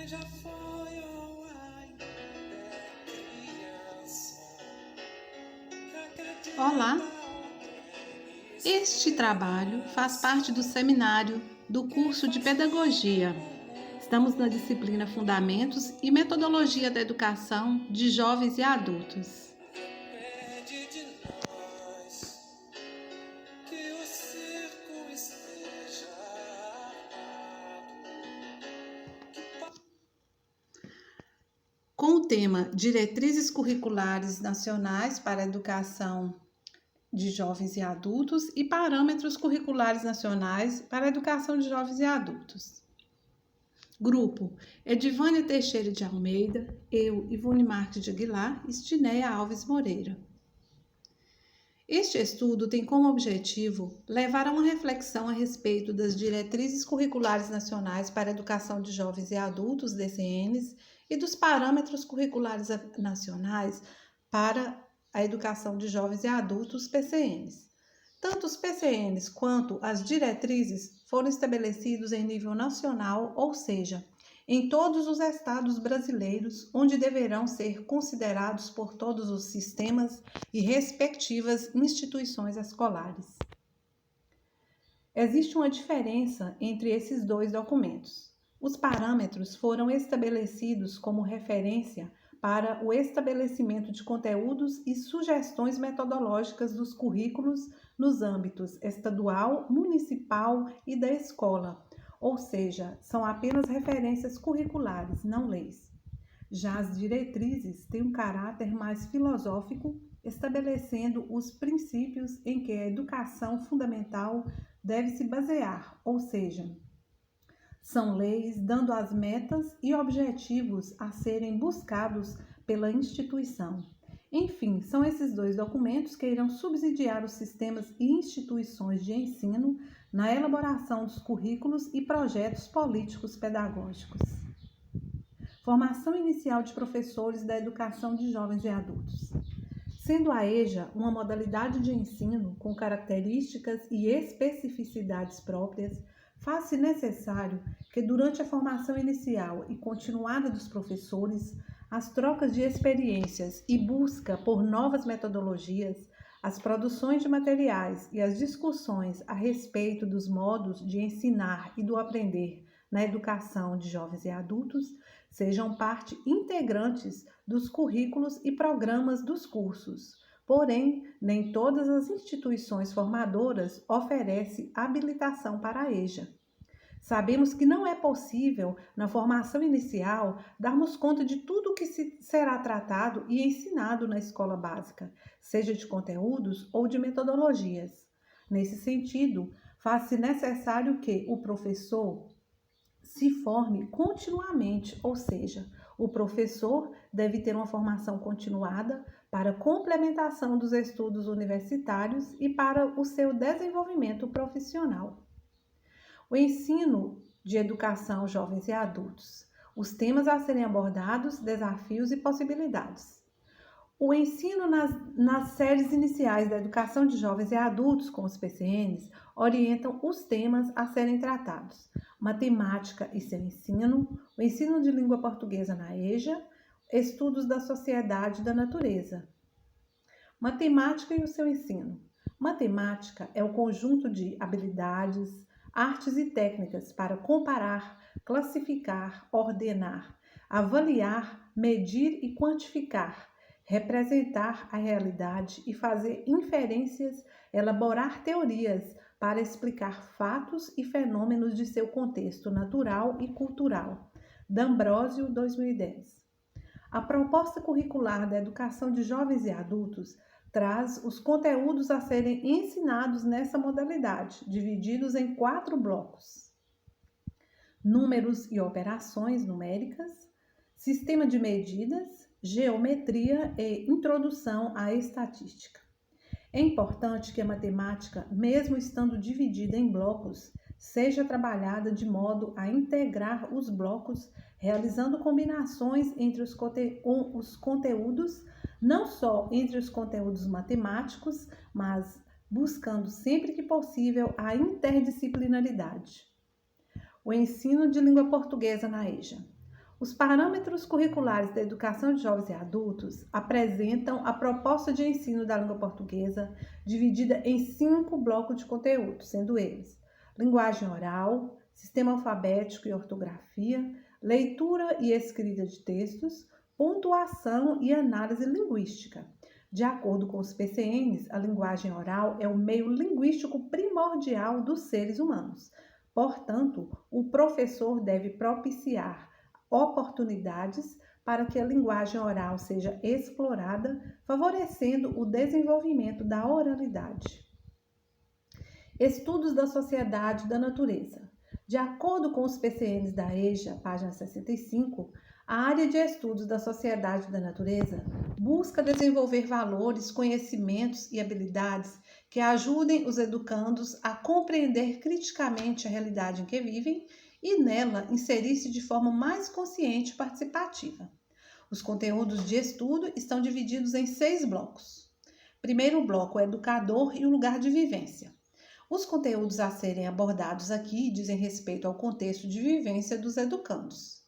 Já foi ou ainda é criança. Olá! Este trabalho faz parte do seminário do curso de Pedagogia. Estamos na disciplina Fundamentos e Metodologia da Educação de Jovens e Adultos. Depende de nós que o circo esteja armado. Com o tema Diretrizes Curriculares Nacionais para a Educação de Jovens e Adultos e Parâmetros Curriculares Nacionais para a Educação de Jovens e Adultos. Grupo: Edivânia Teixeira de Almeida, eu, Ivone Marques de Aguilar e Stineia Alves Moreira. Este estudo tem como objetivo levar a uma reflexão a respeito das diretrizes curriculares nacionais para a educação de jovens e adultos, DCNs, e dos parâmetros curriculares nacionais para a educação de jovens e adultos, PCNs. Tanto os PCNs quanto as diretrizes foram estabelecidos em nível nacional, ou seja, em todos os estados brasileiros, onde deverão ser considerados por todos os sistemas e respectivas instituições escolares. Existe uma diferença entre esses dois documentos. Os parâmetros foram estabelecidos como referência para o estabelecimento de conteúdos e sugestões metodológicas dos currículos nos âmbitos estadual, municipal e da escola, ou seja, são apenas referências curriculares, não leis. Já as diretrizes têm um caráter mais filosófico, estabelecendo os princípios em que a educação fundamental deve se basear, ou seja, são leis dando as metas e objetivos a serem buscados pela instituição. Enfim, são esses dois documentos que irão subsidiar os sistemas e instituições de ensino na elaboração dos currículos e projetos políticos pedagógicos. Formação inicial de professores da educação de jovens e adultos. Sendo a EJA uma modalidade de ensino com características e especificidades próprias, faz-se necessário que durante a formação inicial e continuada dos professores, as trocas de experiências e busca por novas metodologias, as produções de materiais e as discussões a respeito dos modos de ensinar e do aprender na educação de jovens e adultos sejam parte integrantes dos currículos e programas dos cursos. Porém, nem todas as instituições formadoras oferecem habilitação para a EJA. Sabemos que não é possível, na formação inicial, darmos conta de tudo o que será tratado e ensinado na escola básica, seja de conteúdos ou de metodologias. Nesse sentido, faz-se necessário que o professor se forme continuamente, ou seja, o professor deve ter uma formação continuada para complementação dos estudos universitários e para o seu desenvolvimento profissional. O ensino de educação jovens e adultos. Os temas a serem abordados, desafios e possibilidades. O ensino nas séries iniciais da educação de jovens e adultos, com os PCNs, orientam os temas a serem tratados. Matemática e seu ensino, o ensino de língua portuguesa na EJA, estudos da sociedade e da natureza. Matemática e o seu ensino. Matemática é o conjunto de habilidades, artes e técnicas para comparar, classificar, ordenar, avaliar, medir e quantificar, representar a realidade e fazer inferências, elaborar teorias para explicar fatos e fenômenos de seu contexto natural e cultural. D'Ambrosio, 2010. A proposta curricular da educação de jovens e adultos traz os conteúdos a serem ensinados nessa modalidade, divididos em 4 blocos: números e operações numéricas, sistema de medidas, geometria e introdução à estatística. É importante que a matemática, mesmo estando dividida em blocos, seja trabalhada de modo a integrar os blocos, realizando combinações entre os conteúdos, não só entre os conteúdos matemáticos, mas buscando sempre que possível a interdisciplinaridade. o ensino de língua portuguesa na EJA. Os parâmetros curriculares da educação de jovens e adultos apresentam a proposta de ensino da língua portuguesa dividida em 5 blocos de conteúdo, sendo eles: linguagem oral, sistema alfabético e ortografia, leitura e escrita de textos, pontuação e análise linguística. De acordo com os PCNs, a linguagem oral é o meio linguístico primordial dos seres humanos. Portanto, o professor deve propiciar oportunidades para que a linguagem oral seja explorada, favorecendo o desenvolvimento da oralidade. Estudos da sociedade e da natureza. De acordo com os PCNs da EJA, página 65, a área de estudos da sociedade e da natureza busca desenvolver valores, conhecimentos e habilidades que ajudem os educandos a compreender criticamente a realidade em que vivem e nela inserir-se de forma mais consciente e participativa. Os conteúdos de estudo estão divididos em 6 blocos. Primeiro bloco, o educador e o lugar de vivência. Os conteúdos a serem abordados aqui dizem respeito ao contexto de vivência dos educandos.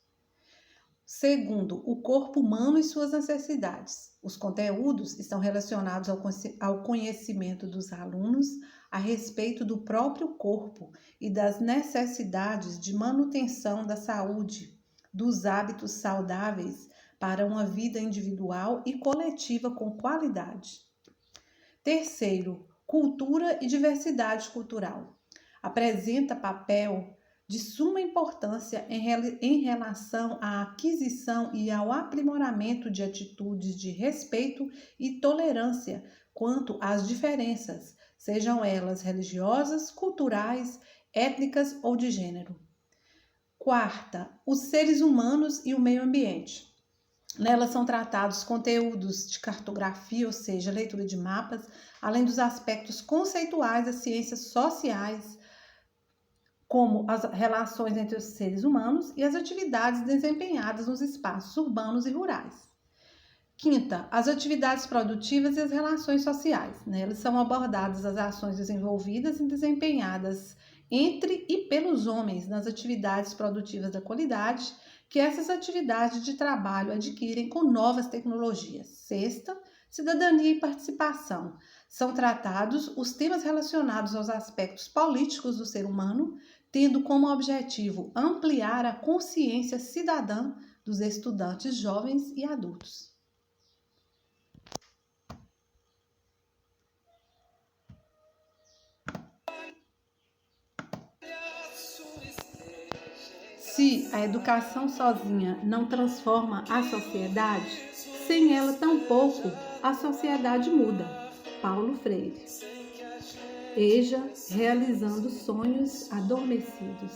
Segundo, o corpo humano e suas necessidades. Os conteúdos estão relacionados ao conhecimento dos alunos a respeito do próprio corpo e das necessidades de manutenção da saúde, dos hábitos saudáveis para uma vida individual e coletiva com qualidade. Terceiro, cultura e diversidade cultural. Apresenta papel de suma importância em relação à aquisição e ao aprimoramento de atitudes de respeito e tolerância quanto às diferenças, sejam elas religiosas, culturais, étnicas ou de gênero. Quarta, os seres humanos e o meio ambiente. Nela são tratados conteúdos de cartografia, ou seja, leitura de mapas, além dos aspectos conceituais das ciências sociais, como as relações entre os seres humanos e as atividades desempenhadas nos espaços urbanos e rurais. Quinta, as atividades produtivas e as relações sociais. Nelas são abordadas as ações desenvolvidas e desempenhadas entre e pelos homens nas atividades produtivas da qualidade, que essas atividades de trabalho adquirem com novas tecnologias. Sexta, cidadania e participação. São tratados os temas relacionados aos aspectos políticos do ser humano, tendo como objetivo ampliar a consciência cidadã dos estudantes jovens e adultos. Se a educação sozinha não transforma a sociedade, sem ela tampouco a sociedade muda. Paulo Freire. EJA, realizando sonhos adormecidos.